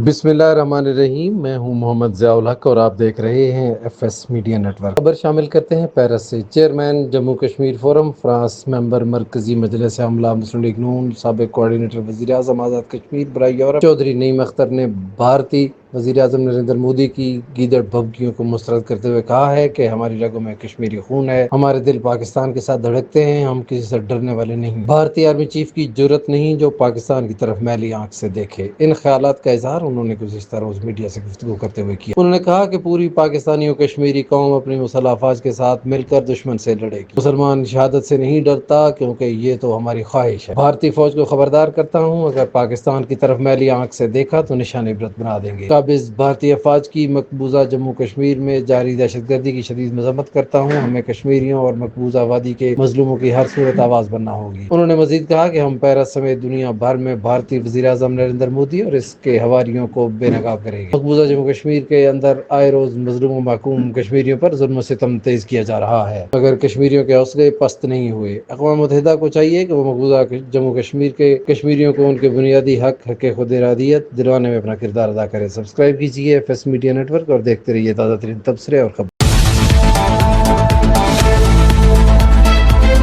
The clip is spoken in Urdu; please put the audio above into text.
بسم اللہ الرحمن الرحیم، میں ہوں محمد ضیاء الحق اور آپ دیکھ رہے ہیں F S media network. خبر شامل کرتے ہیں پیرس سے۔ Chairman Jammu Kashmir forum France, member مرکزی مجلس عملہ مسلم لیگ نون، سابق کوآرڈینیٹر وزیر اعظم آزاد کشمیر برائے یورپ چودھری نعیم اختر نے بھارتی وزیر اعظم نریندر مودی کی گیدڑ بھبکیوں کو مسترد کرتے ہوئے کہا ہے کہ ہماری رگوں میں کشمیری خون ہے، ہمارے دل پاکستان کے ساتھ دھڑکتے ہیں، ہم کسی سے ڈرنے والے نہیں۔ بھارتی آرمی چیف کی جرأت نہیں جو پاکستان کی طرف میلی آنکھ سے دیکھے۔ ان خیالات کا اظہار انہوں نے گزشتہ روز میڈیا سے گفتگو کرتے ہوئے کیا۔ انہوں نے کہا کہ پوری پاکستانی و کشمیری قوم اپنی مسلح افواج کے ساتھ مل کر دشمن سے لڑے گی۔ مسلمان شہادت سے نہیں ڈرتا کیونکہ یہ تو ہماری خواہش ہے۔ بھارتی فوج کو خبردار کرتا ہوں، اگر پاکستان کی طرف میلی آنکھ سے دیکھا تو نشان عبرت بنا دیں گے۔ قابض بھارتی افواج کی مقبوضہ جموں کشمیر میں جاری دہشت گردی کی شدید مذمت کرتا ہوں۔ ہمیں کشمیریوں اور مقبوضہ وادی کے مظلوموں کی ہر صورت آواز بننا ہوگی۔ انہوں نے مزید کہا کہ ہم پیرس سمیت دنیا بھر میں بھارتی وزیر اعظم نریندر مودی اور اس کے حواریوں کو بے نقاب کریں گے۔ مقبوضہ جموں کشمیر کے اندر آئے روز مظلوم و محکوم کشمیریوں پر ظلم و ستم تیز کیا جا رہا ہے، مگر کشمیریوں کے حوصلے پست نہیں ہوئے۔ اقوام متحدہ کو چاہیے کہ وہ مقبوضہ جموں کشمیر کے کشمیریوں کو ان کے بنیادی حق خود ارادیت دلوانے میں اپنا کردار ادا کرے۔ سبسکرائب کیجیے F S media network اور دیکھتے رہیے تازہ ترین تبصرے اور خبر۔